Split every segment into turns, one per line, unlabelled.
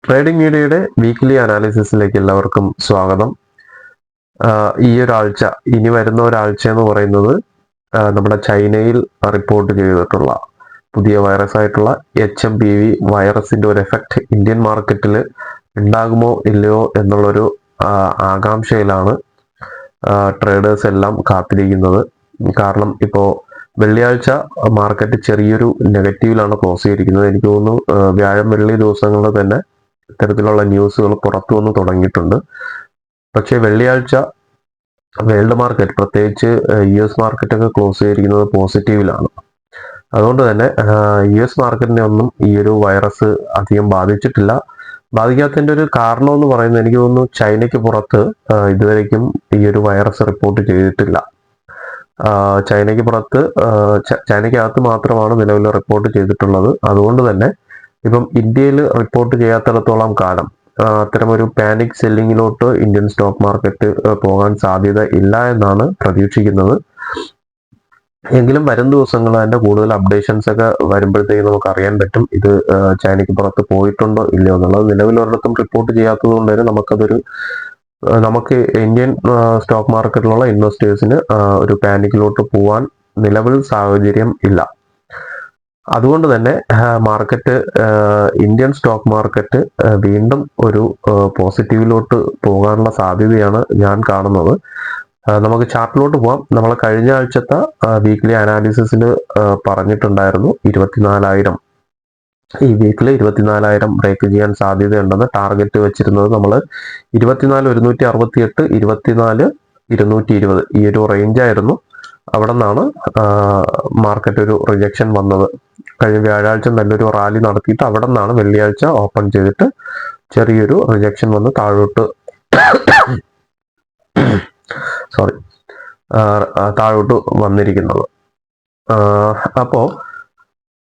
Trading മീഡിയയുടെ weekly അനാലിസിസിലേക്ക് എല്ലാവർക്കും സ്വാഗതം. ഈ ഒരാഴ്ച, ഇനി വരുന്ന ഒരാഴ്ച എന്ന് പറയുന്നത് നമ്മുടെ ചൈനയിൽ റിപ്പോർട്ട് ചെയ്തിട്ടുള്ള പുതിയ വൈറസ് ആയിട്ടുള്ള HMPV വൈറസിന്റെ ഒരു എഫക്റ്റ് ഇന്ത്യൻ മാർക്കറ്റിൽ ഉണ്ടാകുമോ ഇല്ലയോ എന്നുള്ളൊരു ആകാംക്ഷയിലാണ് ട്രേഡേഴ്സ് എല്ലാം കാത്തിരിക്കുന്നത്. കാരണം ഇപ്പോൾ വെള്ളിയാഴ്ച മാർക്കറ്റ് ചെറിയൊരു നെഗറ്റീവിലാണ് ക്ലോസ് ചെയ്തിരിക്കുന്നത്. എനിക്ക് തോന്നുന്നു വ്യാഴം വെള്ളി ദിവസങ്ങളിൽ തന്നെ ഇത്തരത്തിലുള്ള ന്യൂസുകൾ പുറത്തു വന്ന് തുടങ്ങിയിട്ടുണ്ട്. പക്ഷേ വെള്ളിയാഴ്ച വേൾഡ് മാർക്കറ്റ്, പ്രത്യേകിച്ച് US മാർക്കറ്റൊക്കെ ക്ലോസ് ചെയ്തിരിക്കുന്നത് പോസിറ്റീവിലാണ്. അതുകൊണ്ട് തന്നെ US മാർക്കറ്റിനെ ഒന്നും ഈ ഒരു വൈറസ് അധികം ബാധിച്ചിട്ടില്ല. ബാധിക്കാത്തതിൻ്റെ ഒരു കാരണം എന്ന് പറയുന്നത്, എനിക്ക് തോന്നുന്നു ചൈനയ്ക്ക് പുറത്ത് ഇതുവരേക്കും ഈ ഒരു വൈറസ് റിപ്പോർട്ട് ചെയ്തിട്ടില്ല. ചൈനയ്ക്ക് പുറത്ത് ചൈനയ്ക്കകത്ത് മാത്രമാണ് നിലവിൽ റിപ്പോർട്ട് ചെയ്തിട്ടുള്ളത്. അതുകൊണ്ട് തന്നെ ഇപ്പം ഇന്ത്യയിൽ റിപ്പോർട്ട് ചെയ്യാത്തിടത്തോളം കാലം അത്തരമൊരു പാനിക് സെല്ലിങ്ങിലോട്ട് ഇന്ത്യൻ സ്റ്റോക്ക് മാർക്കറ്റ് പോകാൻ സാധ്യത ഇല്ല എന്നാണ് പ്രതീക്ഷിക്കുന്നത്. എങ്കിലും വരും ദിവസങ്ങൾ അതിൻ്റെ കൂടുതൽ അപ്ഡേഷൻസ് ഒക്കെ വരുമ്പോഴത്തേക്ക് നമുക്ക് അറിയാൻ പറ്റും ഇത് ചൈനയ്ക്ക് പുറത്ത് പോയിട്ടുണ്ടോ ഇല്ലയോ എന്നുള്ളത്. നിലവിൽ ഒരിടത്തും റിപ്പോർട്ട് ചെയ്യാത്തത് കൊണ്ട് തന്നെ നമുക്ക് ഇന്ത്യൻ സ്റ്റോക്ക് മാർക്കറ്റിലുള്ള ഇൻവെസ്റ്റേഴ്സിന് ഒരു പാനിക്കിലോട്ട് പോകാൻ നിലവിൽ സാഹചര്യം ഇല്ല. അതുകൊണ്ട് തന്നെ ഇന്ത്യൻ സ്റ്റോക്ക് മാർക്കറ്റ് വീണ്ടും ഒരു പോസിറ്റീവിലോട്ട് പോകാനുള്ള സാധ്യതയാണ് ഞാൻ കാണുന്നത്. നമുക്ക് ചാർട്ടിലോട്ട് പോവാം. നമ്മൾ കഴിഞ്ഞ ആഴ്ചത്തെ വീക്ക്ലി അനാലിസിസിൽ പറഞ്ഞിട്ടുണ്ടായിരുന്നു 24,000, ഈ വീക്കിൽ 24,000 ബ്രേക്ക് ചെയ്യാൻ സാധ്യതയുണ്ടെന്ന് ടാർഗറ്റ് വെച്ചിരുന്നത്. നമ്മൾ 24,168, 24,220 ഈ ഒരു റേഞ്ചായിരുന്നു. അവിടെ നിന്നാണ് മാർക്കറ്റ് ഒരു റിജക്ഷൻ വന്നത്. കഴിഞ്ഞ വ്യാഴാഴ്ച നല്ലൊരു റാലി നടത്തിയിട്ട് അവിടെ നിന്നാണ് വെള്ളിയാഴ്ച ഓപ്പൺ ചെയ്തിട്ട് ചെറിയൊരു റിജക്ഷൻ വന്ന് താഴോട്ട് വന്നിരിക്കുന്നത്. അപ്പോൾ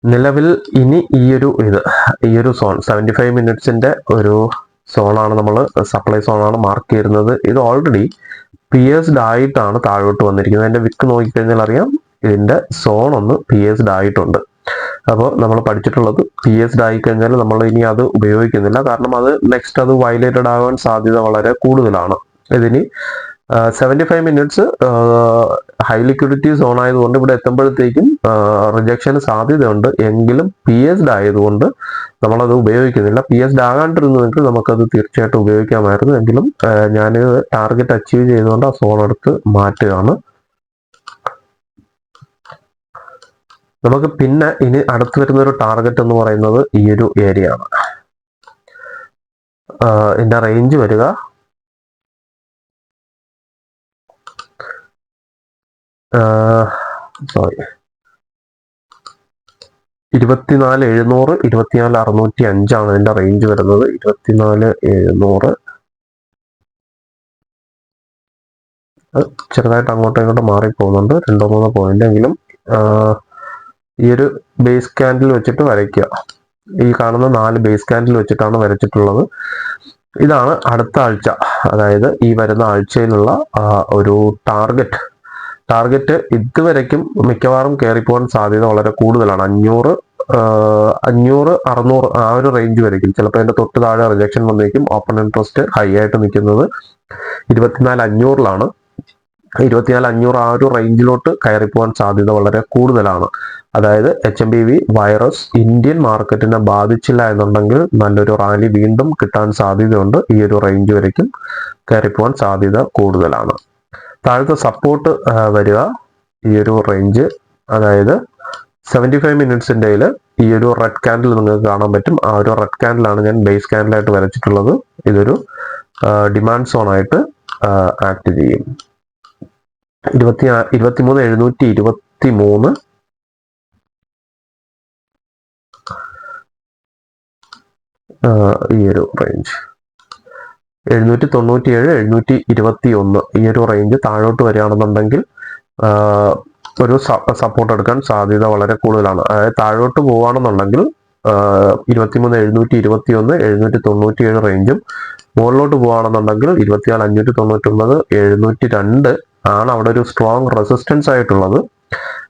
നിലവിൽ ഇനി ഈ ഒരു സോൺ 75 മിനിറ്റ്സിന്റെ ഒരു സോണാണ്, നമ്മൾ സപ്ലൈ സോണാണ് മാർക്ക് ചെയ്യുന്നത്. ഇത് ഓൾറെഡി പിയേഴ്സ്ഡ് ആയിട്ടാണ് താഴോട്ട് വന്നിരിക്കുന്നത്. അതിന്റെ വിക്ക് നോക്കിക്കഴിഞ്ഞാൽ അറിയാം, ഇതിന്റെ സോൺ ഒന്ന് പിയേഴ്സ്ഡ് ആയിട്ടുണ്ട്. അപ്പോൾ നമ്മൾ പഠിച്ചിട്ടുള്ളത്, പിയേഴ്സ്ഡ് ആയി കഴിഞ്ഞാൽ നമ്മൾ ഇനി അത് ഉപയോഗിക്കുന്നില്ല. കാരണം അത് നെക്സ്റ്റ് അത് വയലേറ്റഡ് ആകാൻ സാധ്യത വളരെ കൂടുതലാണ്. ഇതിന് 75 മിനിറ്റ്സ് ഹൈ ലിക്വിഡിറ്റി സോൺ ആയതുകൊണ്ട് ഇവിടെ എത്തുമ്പോഴത്തേക്കും റിജക്ഷന് സാധ്യതയുണ്ട്. എങ്കിലും പിയേഴ്സ്ഡ് ആയതുകൊണ്ട് നമ്മളത് ഉപയോഗിക്കുന്നില്ല. പിയേഴ്സ്ഡ് ആകാണ്ടിരുന്നെങ്കിൽ നമുക്കത് തീർച്ചയായിട്ടും ഉപയോഗിക്കാമായിരുന്നു. എങ്കിലും ഞാൻ ടാർഗറ്റ് അച്ചീവ് ചെയ്തുകൊണ്ട് ആ സോൺ എടുത്ത് മാറ്റുകയാണ്. നമുക്ക് പിന്നെ ഇനി അടുത്ത് വരുന്ന ഒരു ടാർഗറ്റ് എന്ന് പറയുന്നത് ഈ ഒരു ഏരിയ ആണ്. ഇതിന്റെ റേഞ്ച് വരിക 24,700, 24,605 ഇതിന്റെ റേഞ്ച് വരുന്നത്. 24,700 ചെറുതായിട്ട് അങ്ങോട്ടും ഇങ്ങോട്ടും മാറിപ്പോകുന്നുണ്ട്, 2-3 പോയിന്റ്. എങ്കിലും ഈ ഒരു ബേസ് ക്യാൻഡിൽ വെച്ചിട്ട് വരയ്ക്കുക. ഈ കാണുന്ന 4 ബേസ് ക്യാൻഡിൽ വെച്ചിട്ടാണ് വരച്ചിട്ടുള്ളത്. ഇതാണ് അടുത്ത ആഴ്ച, അതായത് ഈ വരുന്ന ആഴ്ചയിലുള്ള ഒരു ടാർഗറ്റ് ഇതുവരയ്ക്കും മിക്കവാറും കയറിപ്പോകാൻ സാധ്യത വളരെ കൂടുതലാണ്. 500, 600 ആ ഒരു റേഞ്ച് വരയ്ക്കും. ചിലപ്പോൾ അതിന്റെ തൊട്ട് താഴെ റിജക്ഷൻ വന്നേക്കും. ഓപ്പൺ ഇൻട്രസ്റ്റ് ഹൈ ആയിട്ട് നിൽക്കുന്നത് 24,500ലാണ്. 24,500 ആ ഒരു റേഞ്ചിലോട്ട് കയറിപ്പോകാൻ സാധ്യത വളരെ കൂടുതലാണ്. അതായത് HMPV വൈറസ് ഇന്ത്യൻ മാർക്കറ്റിനെ ബാധിച്ചില്ല എന്നുണ്ടെങ്കിൽ നല്ലൊരു റാലി വീണ്ടും കിട്ടാൻ സാധ്യതയുണ്ട്. ഈ ഒരു റേഞ്ച് വരയ്ക്കും കയറിപ്പോകാൻ സാധ്യത കൂടുതലാണ്. താഴത്തെ സപ്പോർട്ട് വരിക ഈ ഒരു റേഞ്ച്, അതായത് 75 മിനിറ്റ്സിൻ്റെ ഈ ഒരു റെഡ് ക്യാൻഡിൽ നിങ്ങൾക്ക് കാണാൻ പറ്റും. ആ ഒരു റെഡ് ക്യാൻഡിലാണ് ഞാൻ ബേസ് ക്യാൻഡിലായിട്ട് വരച്ചിട്ടുള്ളത്. ഇതൊരു ഡിമാൻഡ് സോൺ ആയിട്ട് ആക്ട് ചെയ്യും. 23,723 ഈ ഒരു റേഞ്ച്, 797, 721 ഈ ഒരു റേഞ്ച് താഴോട്ട് വരികയാണെന്നുണ്ടെങ്കിൽ ഒരു സപ്പോർട്ട് എടുക്കാൻ സാധ്യത വളരെ കൂടുതലാണ്. അതായത് താഴോട്ട് പോവുകയാണെന്നുണ്ടെങ്കിൽ 23,721, 797 റേഞ്ചും, മുകളിലോട്ട് പോവുകയാണെന്നുണ്ടെങ്കിൽ 24,599, 702 ആണ് അവിടെ ഒരു സ്ട്രോങ് റെസിസ്റ്റൻസ് ആയിട്ടുള്ളത്.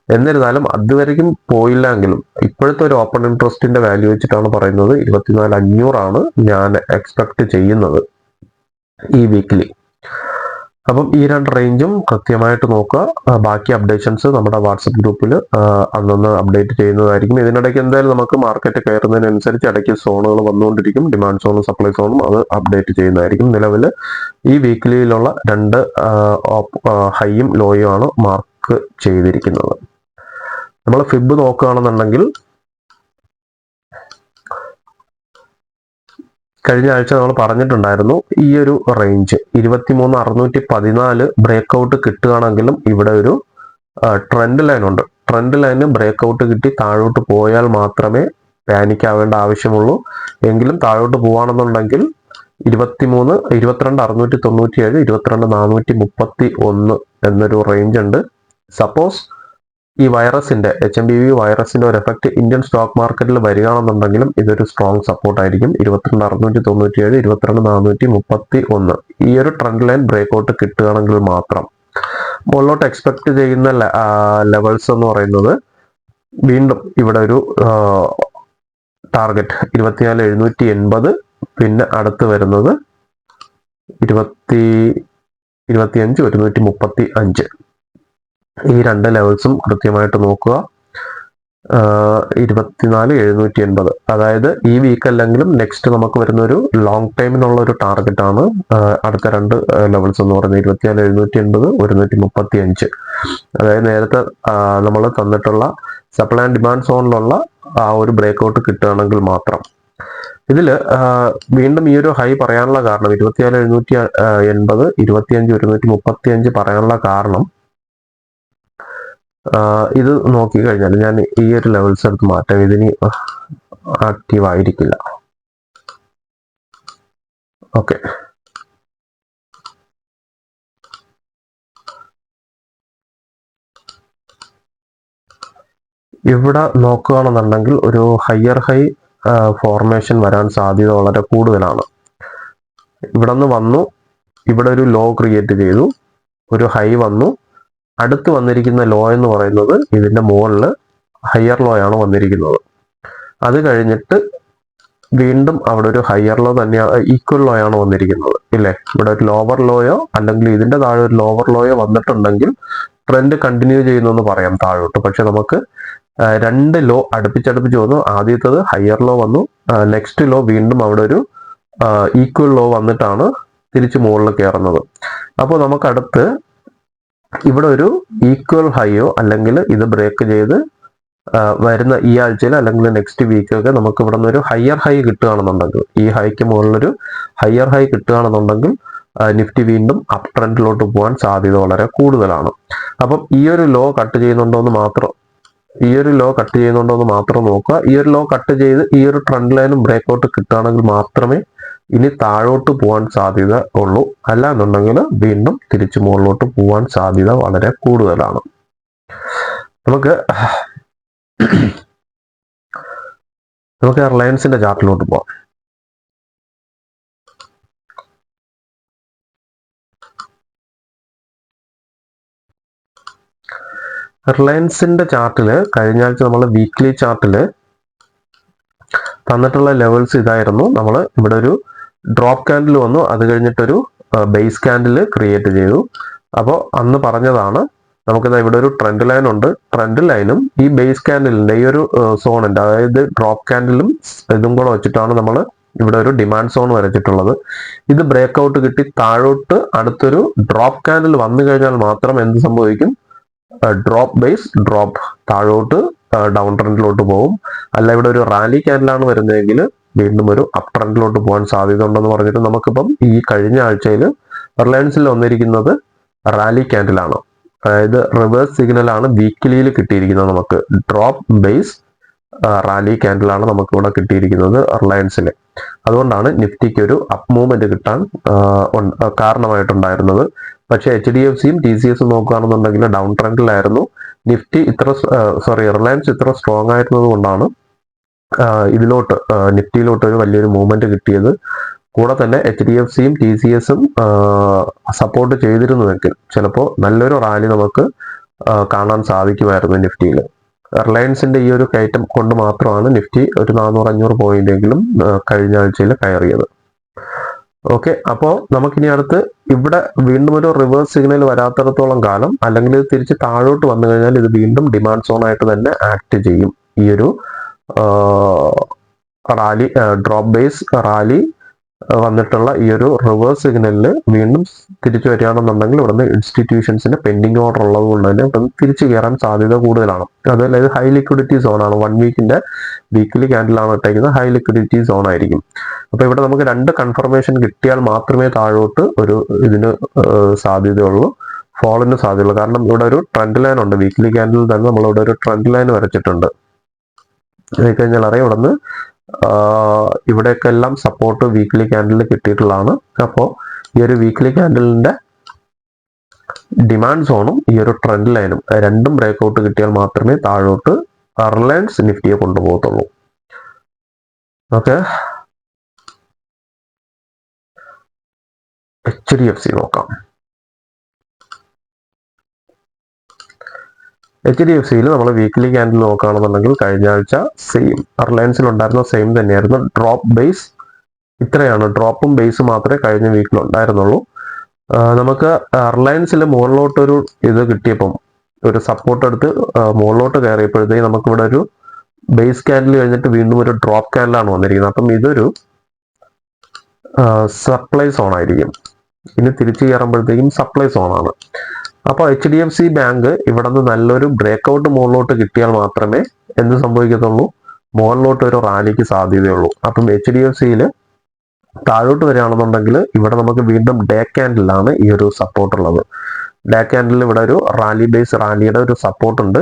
എന്നിരുന്നാലും അതുവരെയും പോയില്ലെങ്കിലും ഇപ്പോഴത്തെ ഒരു ഓപ്പൺ ഇൻട്രസ്റ്റിന്റെ വാല്യൂ വെച്ചിട്ടാണ് പറയുന്നത് 24,500 ഞാൻ എക്സ്പെക്ട് ചെയ്യുന്നത് ഈ വീക്കിലി. അപ്പം ഈ രണ്ട് റേഞ്ചും കൃത്യമായിട്ട് നോക്കുക. ബാക്കി അപ്ഡേഷൻസ് നമ്മുടെ വാട്സപ്പ് ഗ്രൂപ്പിൽ അന്നൊന്ന് അപ്ഡേറ്റ് ചെയ്യുന്നതായിരിക്കും. ഇതിനിടയ്ക്ക് എന്തായാലും നമുക്ക് മാർക്കറ്റ് കയറുന്നതിനനുസരിച്ച് ഇടയ്ക്ക് സോണുകൾ വന്നുകൊണ്ടിരിക്കും. ഡിമാൻഡ് സോണും സപ്ലൈ സോണും അത് അപ്ഡേറ്റ് ചെയ്യുന്നതായിരിക്കും. നിലവിൽ ഈ വീക്കിലിയിലുള്ള രണ്ട് ഹൈയും ലോയും ആണ് മാർക്ക് ചെയ്തിരിക്കുന്നത്. നമ്മൾ ഫിബ് നോക്കുകയാണെന്നുണ്ടെങ്കിൽ കഴിഞ്ഞ ആഴ്ച നമ്മൾ പറഞ്ഞിട്ടുണ്ടായിരുന്നു ഈ ഒരു റേഞ്ച് 23,614 ബ്രേക്ക്ഔട്ട് കിട്ടുകയാണെങ്കിലും ഇവിടെ ഒരു ട്രെൻഡ് ലൈൻ ഉണ്ട്. ട്രെൻഡ് ലൈന് ബ്രേക്ക്ഔട്ട് കിട്ടി താഴോട്ട് പോയാൽ മാത്രമേ പാനിക് ആവേണ്ട ആവശ്യമുള്ളൂ. എങ്കിലും താഴോട്ട് പോവാണെന്നുണ്ടെങ്കിൽ 22,697 22,431 എന്നൊരു റേഞ്ച് ഉണ്ട്. സപ്പോസ് ഈ വൈറസിന്റെ HMBV വൈറസിന്റെ ഒരു എഫക്ട് ഇന്ത്യൻ സ്റ്റോക്ക് മാർക്കറ്റിൽ വരികയാണെന്നുണ്ടെങ്കിലും ഇതൊരു സ്ട്രോങ് സപ്പോർട്ട് ആയിരിക്കും. 22,697 22,431 ഈ ഒരു ട്രെൻഡ് ലൈൻ ബ്രേക്ക്ഔട്ട് കിട്ടുകയാണെങ്കിൽ മാത്രം. മുകളിലോട്ട് എക്സ്പെക്ട് ചെയ്യുന്ന ലെവൽസ് എന്ന് പറയുന്നത് വീണ്ടും ഇവിടെ ഒരു ടാർഗറ്റ് 24,780, പിന്നെ അടുത്ത് വരുന്നത് 25,135. ഈ രണ്ട് ലെവൽസും കൃത്യമായിട്ട് നോക്കുക. 24,780 അതായത് ഈ വീക്ക് അല്ലെങ്കിലും നെക്സ്റ്റ് നമുക്ക് വരുന്ന ഒരു ലോങ് ടൈമിനുള്ള ഒരു ടാർഗറ്റ് ആണ് അടുത്ത രണ്ട് ലെവൽസ് എന്ന് പറയുന്നത് 24,780 135. അതായത് നേരത്തെ നമ്മൾ തന്നിട്ടുള്ള സപ്ലൈ ആൻഡ് ഡിമാൻഡ് സോണിലുള്ള ആ ഒരു ബ്രേക്ക്ഔട്ട് കിട്ടുകയാണെങ്കിൽ മാത്രം. ഇതിൽ വീണ്ടും ഈ ഒരു ഹൈ പറയാനുള്ള കാരണം 24,780 25,135 പറയാനുള്ള കാരണം ഇത് നോക്കി കഴിഞ്ഞാൽ ഞാൻ ഈ ഒരു ലെവൽസ് എടുത്ത് മാറ്റാം. ഇതിന് ആക്റ്റീവ് ആയിരിക്കില്ല. ഓക്കെ, ഇവിടെ നോക്കുകയാണെന്നുണ്ടെങ്കിൽ ഒരു ഹയർ ഹൈ ഫോർമേഷൻ വരാൻ സാധ്യത വളരെ കൂടുതലാണ്. ഇവിടെ നിന്ന് വന്നു, ഇവിടെ ഒരു ലോ ക്രിയേറ്റ് ചെയ്തു, ഒരു ഹൈ വന്നു, അടുത്ത് വന്നിരിക്കുന്ന ലോ എന്ന് പറയുന്നത് ഇതിന്റെ മുകളിൽ ഹയർ ലോ ആണ് വന്നിരിക്കുന്നത്. അത് കഴിഞ്ഞിട്ട് വീണ്ടും അവിടെ ഒരു ഹയർ ലോ തന്നെയാണ്, ഈക്വൽ ലോ ആണ് വന്നിരിക്കുന്നത് ഇല്ലേ. ഇവിടെ ഒരു ലോവർ ലോയോ അല്ലെങ്കിൽ ഇതിന്റെ താഴെ ഒരു ലോവർ ലോയോ വന്നിട്ടുണ്ടെങ്കിൽ ട്രെൻഡ് കണ്ടിന്യൂ ചെയ്യുന്നു പറയാം താഴോട്ട്. പക്ഷെ നമുക്ക് രണ്ട് ലോ അടുപ്പിച്ചടുപ്പിച്ച് വന്നു. ആദ്യത്തത് ഹയർ ലോ വന്നു, നെക്സ്റ്റ് ലോ വീണ്ടും അവിടെ ഒരു ഈക്വൽ ലോ വന്നിട്ടാണ് തിരിച്ച് മുകളിൽ കയറുന്നത്. അപ്പോൾ നമുക്കടുത്ത് ഇവിടെ ഒരു ഈക്വൽ ഹൈയോ അല്ലെങ്കിൽ ഇത് ബ്രേക്ക് ചെയ്ത് വരുന്ന ഈ ആഴ്ചയിൽ അല്ലെങ്കിൽ നെക്സ്റ്റ് വീക്കൊക്കെ നമുക്ക് ഇവിടെ നിന്ന് ഒരു ഹയർ ഹൈ കിട്ടുകയാണെന്നുണ്ടെങ്കിൽ, ഈ ഹൈക്ക് മുകളിലൊരു ഹയർ ഹൈ കിട്ടുകയാണെന്നുണ്ടെങ്കിൽ നിഫ്റ്റി വീണ്ടും അപ് ട്രെൻഡിലോട്ട് പോകാൻ സാധ്യത വളരെ കൂടുതലാണ്. അപ്പം ഈ ഒരു ലോ കട്ട് ചെയ്യുന്നുണ്ടോ എന്ന് മാത്രം നോക്കുക. ഈ ഒരു ലോ കട്ട് ചെയ്ത് ഈ ഒരു ട്രെൻഡ് ലൈനും ബ്രേക്ക്ഔട്ട് കിട്ടുകയാണെങ്കിൽ മാത്രമേ ഇനി താഴോട്ട് പോകാൻ സാധ്യത ഉള്ളൂ. അല്ല എന്നുണ്ടെങ്കിൽ വീണ്ടും തിരിച്ചു മുകളിലോട്ട് പോകാൻ സാധ്യത വളരെ കൂടുതലാണ്. നമുക്ക് റിലയൻസിന്റെ ചാർട്ടിലോട്ട് പോകാം. റിലയൻസിന്റെ ചാർട്ടില് കഴിഞ്ഞ ആഴ്ച നമ്മൾ വീക്ക്ലി ചാർട്ടില് തന്നിട്ടുള്ള ലെവൽസ് ഇതായിരുന്നു. നമ്മൾ ഇവിടെ ഒരു ഡ്രോപ്പ് കാൻഡിൽ വന്നു, അത് കഴിഞ്ഞിട്ടൊരു ബേസ് കാൻഡിൽ ക്രിയേറ്റ് ചെയ്തു. അപ്പോൾ അന്ന് പറഞ്ഞതാണ് നമുക്കിത് ഇവിടെ ഒരു ട്രെൻഡ് ലൈൻ ഉണ്ട്. ട്രെൻഡ് ലൈനും ഈ ബേസ് കാൻഡിലിന്റെ ഈ ഒരു സോണിന്റെ, അതായത് ഡ്രോപ്പ് കാൻഡിലും ഇതും കൂടെ വെച്ചിട്ടാണ് നമ്മൾ ഇവിടെ ഒരു ഡിമാൻഡ് സോൺ വരച്ചിട്ടുള്ളത്. ഇത് ബ്രേക്ക്ഔട്ട് കിട്ടി താഴോട്ട് അടുത്തൊരു ഡ്രോപ്പ് കാൻഡിൽ വന്നു കഴിഞ്ഞാൽ മാത്രം എന്ത് സംഭവിക്കും? ഡ്രോപ്പ് ബേസ് ഡ്രോപ്പ് താഴോട്ട് ഡൗൺ ട്രെൻഡിലോട്ട് പോകും. അല്ല ഇവിടെ ഒരു റാലി ക്യാൻഡിലാണ് വരുന്നതെങ്കിൽ വീണ്ടും ഒരു അപ് ട്രെൻഡിലോട്ട് പോകാൻ സാധ്യത ഉണ്ടെന്ന് പറഞ്ഞിട്ട് നമുക്കിപ്പം ഈ കഴിഞ്ഞ ആഴ്ചയിൽ റിലയൻസിൽ വന്നിരിക്കുന്നത് റാലി ക്യാൻഡിലാണ്. അതായത് റിവേഴ്സ് സിഗ്നലാണ് വീക്കിലിയിൽ കിട്ടിയിരിക്കുന്നത്. നമുക്ക് ഡ്രോപ്പ് ബേസ് റാലി ക്യാൻഡിലാണ് നമുക്ക് ഇവിടെ കിട്ടിയിരിക്കുന്നത് റിലയൻസിൽ. അതുകൊണ്ടാണ് നിഫ്റ്റിക്ക് ഒരു അപ്പ് മൂവ്മെന്റ് കിട്ടാൻ കാരണമായിട്ടുണ്ടായിരുന്നത്. പക്ഷെ HDFCയും TCSും നോക്കുകയാണെന്നുണ്ടെങ്കിൽ ഡൗൺ ട്രെൻഡിലായിരുന്നു. റിലയൻസ് ഇത്ര സ്ട്രോങ് ആയിരുന്നത് കൊണ്ടാണ് ഇതിലോട്ട് നിഫ്റ്റിയിലോട്ട് ഒരു വലിയൊരു മൂവ്മെന്റ് കിട്ടിയത്. കൂടെ തന്നെ HDFCയും TCSും സപ്പോർട്ട് ചെയ്തിരുന്നുവെങ്കിൽ ചിലപ്പോൾ നല്ലൊരു റാലി നമുക്ക് കാണാൻ സാധിക്കുമായിരുന്നു നിഫ്റ്റിയിൽ. റിലയൻസിന്റെ ഈ ഒരു കയറ്റം കൊണ്ട് മാത്രമാണ് നിഫ്റ്റി ഒരു 400-500 പോയിന്റെങ്കിലും കഴിഞ്ഞ ആഴ്ചയിൽ കയറിയത്. ഓക്കെ, അപ്പോൾ നമുക്കിനി അടുത്ത് ഇവിടെ വീണ്ടും ഒരു റിവേഴ്സ് സിഗ്നൽ വരാത്തിടത്തോളം കാലം, അല്ലെങ്കിൽ ഇത് തിരിച്ച് താഴോട്ട് വന്നു കഴിഞ്ഞാൽ ഇത് വീണ്ടും ഡിമാൻഡ് സോൺ ആയിട്ട് തന്നെ ആക്ട് ചെയ്യും. ഈ ഒരു റാലി, ഡ്രോപ്പ് ബേസ് റാലി വന്നിട്ടുള്ള ഈ ഒരു റിവേഴ്സ് സിഗ്നലിൽ വീണ്ടും തിരിച്ചു വരികയാണെന്നുണ്ടെങ്കിൽ ഇവിടുന്ന് ഇൻസ്റ്റിറ്റ്യൂഷൻസിന്റെ പെൻഡിങ് ഓർഡർ ഉള്ളത് കൊണ്ട് തന്നെ ഇവിടുന്ന് തിരിച്ചു കയറാൻ സാധ്യത കൂടുതലാണ്. അതുപോലെ ഇത് ഹൈ ലിക്വിഡിറ്റി സോണാണ്. 1 വീക്കിന്റെ വീക്കിലി ക്യാൻഡിലാണ് ഇട്ടേക്കുന്നത്. ഹൈ ലിക്വിഡിറ്റി സോൺ ആയിരിക്കും. അപ്പൊ ഇവിടെ നമുക്ക് 2 കൺഫർമേഷൻ കിട്ടിയാൽ മാത്രമേ താഴോട്ട് ഒരു ഇതിന് സാധ്യതയുള്ളൂ, ഫോളിന് സാധ്യതയുള്ളൂ. കാരണം ഇവിടെ ഒരു ട്രെൻഡ് ലൈൻ ഉണ്ട്. വീക്കിലി ക്യാൻഡിൽ തന്നെ നമ്മളിവിടെ ഒരു ട്രെൻഡ് ലൈൻ വരച്ചിട്ടുണ്ട്. കഴിഞ്ഞാൽ അറിയാം ഇവിടുന്ന് ഇവിടെയൊക്കെ എല്ലാം സപ്പോർട്ട് വീക്കിലി ക്യാൻഡിൽ കിട്ടിയിട്ടുള്ളതാണ്. അപ്പോൾ ഈ ഒരു വീക്കിലി ക്യാൻഡിലിന്റെ ഡിമാൻഡ് സോണും ഈ ഒരു ട്രെൻഡ് ലൈനും രണ്ടും ബ്രേക്ക്ഔട്ട് കിട്ടിയാൽ മാത്രമേ താഴോട്ട് റിലയൻസ് നിഫ്റ്റിയെ കൊണ്ടുപോകത്തുള്ളൂ. ഓക്കെ, HDFC നോക്കാം. HDFCയിൽ നമ്മൾ വീക്കിലി ക്യാൻഡിൽ നോക്കുകയാണെന്നുണ്ടെങ്കിൽ കഴിഞ്ഞ ആഴ്ച സെയിം റിലയൻസിൽ ഉണ്ടായിരുന്ന സെയിം തന്നെയായിരുന്നു. ഡ്രോപ്പ് ബേസ് ഇത്രയാണ്, ഡ്രോപ്പും ബേസും മാത്രമേ കഴിഞ്ഞ വീക്കിൽ ഉണ്ടായിരുന്നുള്ളൂ. നമുക്ക് റിലയൻസിൽ മുകളിലോട്ടൊരു ഇത് കിട്ടിയപ്പം ഒരു സപ്പോർട്ട് എടുത്ത് മുകളിലോട്ട് കയറിയപ്പോഴത്തേക്ക് നമുക്കിവിടെ ഒരു ബേസ് ക്യാൻഡിൽ കഴിഞ്ഞിട്ട് വീണ്ടും ഒരു ഡ്രോപ്പ് ക്യാൻഡിലാണ് വന്നിരിക്കുന്നത്. അപ്പം ഇതൊരു സപ്ലൈ സോൺ ആയിരിക്കും. ഇനി തിരിച്ചു കയറുമ്പോഴത്തേക്കും സപ്ലൈ സോണാണ്. അപ്പോൾ HDFC ബാങ്ക് ഇവിടെ നിന്ന് നല്ലൊരു ബ്രേക്ക്ഔട്ട് മുകളിലോട്ട് കിട്ടിയാൽ മാത്രമേ എന്ത് സംഭവിക്കത്തുള്ളൂ, മുകളിലോട്ട് ഒരു റാലിക്ക് സാധ്യതയുള്ളൂ. അപ്പം HDFCയിൽ താഴോട്ട് വരികയാണെന്നുണ്ടെങ്കിൽ ഇവിടെ നമുക്ക് വീണ്ടും ഡേ ക്യാൻഡിലാണ് ഈ ഒരു സപ്പോർട്ട് ഉള്ളത്. ഡേ ക്യാൻഡിൽ ഇവിടെ ഒരു റാലി ബേസ് റാലിയുടെ ഒരു സപ്പോർട്ട് ഉണ്ട്.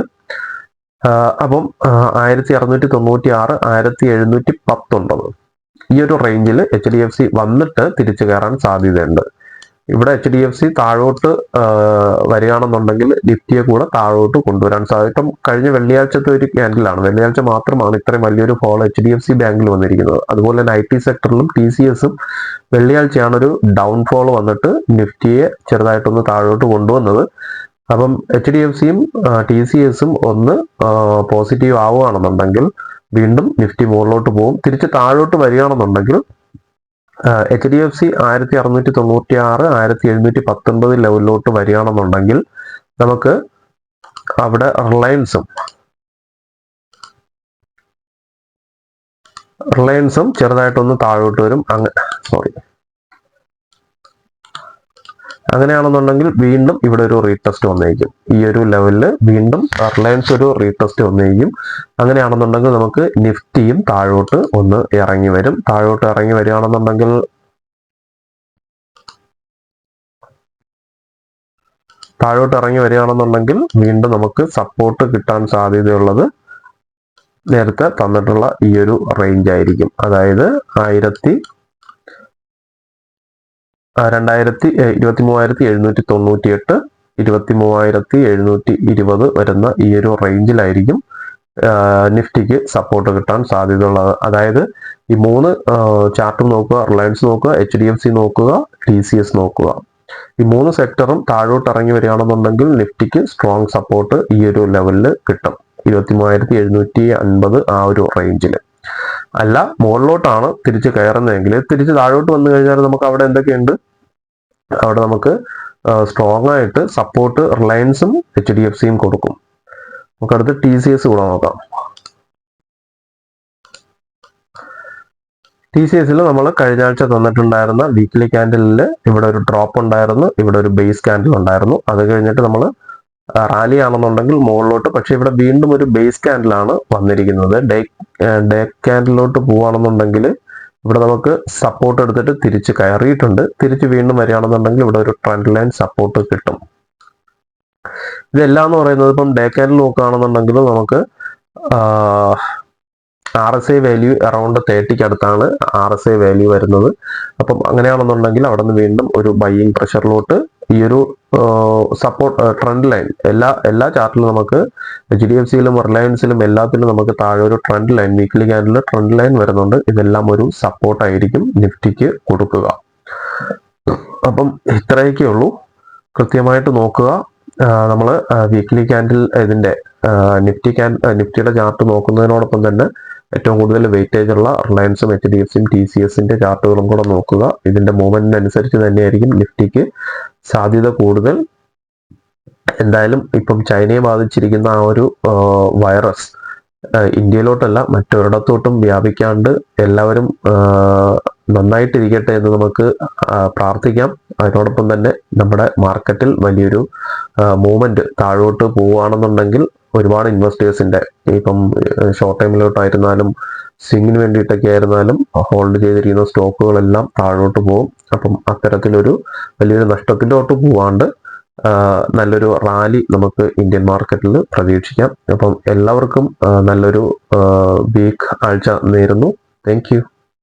അപ്പം 1696, 1710 ഈ ഒരു റേഞ്ചിൽ HDFC വന്നിട്ട് തിരിച്ചു കയറാൻ സാധ്യതയുണ്ട്. ഇവിടെ HDFC താഴോട്ട് വരികയാണെന്നുണ്ടെങ്കിൽ നിഫ്റ്റിയെ കൂടെ താഴോട്ട് കൊണ്ടുവരാൻ സാധിക്കും. ഇപ്പം കഴിഞ്ഞ വെള്ളിയാഴ്ചത്തെ ഒരു ക്യാൻഡിലാണ്, വെള്ളിയാഴ്ച മാത്രമാണ് ഇത്രയും വലിയൊരു ഫോൾ HDFC ബാങ്കിൽ വന്നിരിക്കുന്നത്. അതുപോലെ തന്നെ IT സെക്ടറിലും TCSും വെള്ളിയാഴ്ചയാണ് ഒരു ഡൗൺഫോൾ വന്നിട്ട് നിഫ്റ്റിയെ ചെറുതായിട്ടൊന്ന് താഴോട്ട് കൊണ്ടുവന്നത്. അപ്പം HDFCയും TCSും ഒന്ന് പോസിറ്റീവ് ആവുകയാണെന്നുണ്ടെങ്കിൽ വീണ്ടും നിഫ്റ്റി മുകളിലോട്ട് പോകും. തിരിച്ച് താഴോട്ട് വരികയാണെന്നുണ്ടെങ്കിൽ HDFC 1696, 1719 ലെവലിലോട്ട് വരികയാണെന്നുണ്ടെങ്കിൽ നമുക്ക് അവിടെ റിലയൻസും ചെറുതായിട്ടൊന്ന് താഴോട്ട് വരും. അങ്ങനെയാണെന്നുണ്ടെങ്കിൽ വീണ്ടും ഇവിടെ ഒരു റീടെസ്റ്റ് വന്നേക്കും. ഈ ഒരു ലെവലിൽ വീണ്ടും റിലയൻസ് ഒരു റീടെസ്റ്റ് വന്നേക്കും. അങ്ങനെയാണെന്നുണ്ടെങ്കിൽ നമുക്ക് നിഫ്റ്റിയും താഴോട്ട് ഒന്ന് ഇറങ്ങി വരും. താഴോട്ട് ഇറങ്ങി വരികയാണെന്നുണ്ടെങ്കിൽ വീണ്ടും നമുക്ക് സപ്പോർട്ട് കിട്ടാൻ സാധ്യതയുള്ളത് നേരത്തെ തന്നിട്ടുള്ള ഈ ഒരു റേഞ്ച് ആയിരിക്കും. അതായത് 23,798, 23,720 വരുന്ന ഈ ഒരു റേഞ്ചിലായിരിക്കും നിഫ്റ്റിക്ക് സപ്പോർട്ട് കിട്ടാൻ സാധ്യതയുള്ളത്. അതായത് ഈ 3 ചാർട്ടും നോക്കുക, റിലയൻസ് നോക്കുക, HDFC നോക്കുക, TCS നോക്കുക. ഈ 3 സെക്ടറും താഴോട്ട് ഇറങ്ങി വരികയാണെന്നുണ്ടെങ്കിൽ നിഫ്റ്റിക്ക് സ്ട്രോങ് സപ്പോർട്ട് ഈ ഒരു ലെവലിൽ കിട്ടും. 23,750 ആ ഒരു റേഞ്ചിൽ. അല്ല മുകളിലോട്ടാണ് തിരിച്ച് കയറുന്നതെങ്കിൽ തിരിച്ച് താഴോട്ട് വന്നു കഴിഞ്ഞാൽ നമുക്ക് അവിടെ എന്തൊക്കെയുണ്ട്, അവിടെ നമുക്ക് സ്ട്രോങ് ആയിട്ട് സപ്പോർട്ട് റിലയൻസും HDFCയും കൊടുക്കും. നമുക്ക് അടുത്ത് TCS കൂടെ നോക്കാം. TCSൽ നമ്മൾ കഴിഞ്ഞ ആഴ്ച തന്നിട്ടുണ്ടായിരുന്ന വീക്കിലി ക്യാൻഡിലിൽ ഇവിടെ ഒരു ഡ്രോപ്പ് ഉണ്ടായിരുന്നു, ഇവിടെ ഒരു ബേസ് ക്യാൻഡിൽ ഉണ്ടായിരുന്നു. അത് കഴിഞ്ഞിട്ട് നമ്മൾ റാലി ആണെന്നുണ്ടെങ്കിൽ മുകളിലോട്ട്, പക്ഷെ ഇവിടെ വീണ്ടും ഒരു ബേസ് ക്യാൻഡിലാണ് വന്നിരിക്കുന്നത്. ഡേ ക്യാൻഡിലോട്ട് പോവുകയാണെന്നുണ്ടെങ്കിൽ ഇവിടെ നമുക്ക് സപ്പോർട്ട് എടുത്തിട്ട് തിരിച്ച് കയറിയിട്ടുണ്ട്. തിരിച്ച് വീണ്ടും വരികയാണെന്നുണ്ടെങ്കിൽ ഇവിടെ ഒരു ട്രെൻഡ് ലൈൻ സപ്പോർട്ട് കിട്ടും. ഇതെല്ലാം എന്ന് പറയുന്നത് ഇപ്പം ഡേ ക്യാൻഡിൽ നോക്കുകയാണെന്നുണ്ടെങ്കിൽ നമുക്ക് RSI വാല്യൂ അറൗണ്ട് 30ക്ക് അടുത്താണ് RSI വാല്യൂ വരുന്നത്. അപ്പം അങ്ങനെയാണെന്നുണ്ടെങ്കിൽ അവിടെ നിന്ന് വീണ്ടും ഒരു ബൈയിങ് പ്രഷറിലോട്ട് ഈ ഒരു സപ്പോർട്ട് ട്രെൻഡ് ലൈൻ എല്ലാ ചാർട്ടിലും നമുക്ക് HDFCയിലും റിലയൻസിലും എല്ലാത്തിലും നമുക്ക് താഴെ ഒരു trend line, weekly candle trend line വരുന്നുണ്ട്. ഇതെല്ലാം ഒരു സപ്പോർട്ടായിരിക്കും നിഫ്റ്റിക്ക് കൊടുക്കുക. അപ്പം ഇത്രയൊക്കെ ഉള്ളൂ. കൃത്യമായിട്ട് നോക്കുക. നമ്മൾ വീക്ക്ലി ക്യാൻഡിൽ ഇതിന്റെ നിഫ്റ്റിയുടെ ചാർട്ട് നോക്കുന്നതിനോടൊപ്പം തന്നെ ഏറ്റവും കൂടുതൽ വെയിറ്റേജ് ഉള്ള റിലയൻസും HDFCയും TCSന്റെ ചാർട്ടുകളും കൂടെ നോക്കുക. ഇതിന്റെ മൂവ്മെന്റിനനുസരിച്ച് തന്നെയായിരിക്കും നിഫ്റ്റിക്ക് സാധ്യത കൂടുതൽ. എന്തായാലും ഇപ്പം ചൈനയെ ബാധിച്ചിരിക്കുന്ന ആ ഒരു വൈറസ് ഇന്ത്യയിലോട്ടല്ല മറ്റൊരിടത്തോട്ടും വ്യാപിക്കാണ്ട് എല്ലാവരും നന്നായിട്ടിരിക്കട്ടെ എന്ന് നമുക്ക് പ്രാർത്ഥിക്കാം. അതിനോടൊപ്പം തന്നെ നമ്മുടെ മാർക്കറ്റിൽ വലിയൊരു മൂവ്മെന്റ് താഴോട്ട് പോവുകയാണെന്നുണ്ടെങ്കിൽ ഒരുപാട് ഇൻവെസ്റ്റേഴ്സിന്റെ ഇപ്പം ഷോർട്ട് ടൈമിലോട്ടായിരുന്നാലും സ്വിങ്ങിന് വേണ്ടിയിട്ടൊക്കെ ആയിരുന്നാലും ഹോൾഡ് ചെയ്തിരിക്കുന്ന സ്റ്റോക്കുകളെല്ലാം താഴോട്ട് പോകും. അപ്പം അത്തരത്തിലൊരു വലിയൊരു നഷ്ടത്തിലോട്ട് പോവാണ്ട് നല്ലൊരു റാലി നമുക്ക് ഇന്ത്യൻ മാർക്കറ്റിൽ പ്രതീക്ഷിക്കാം. അപ്പം എല്ലാവർക്കും നല്ലൊരു വീക്ക് ആഴ്ച നേരുന്നു. Thank you.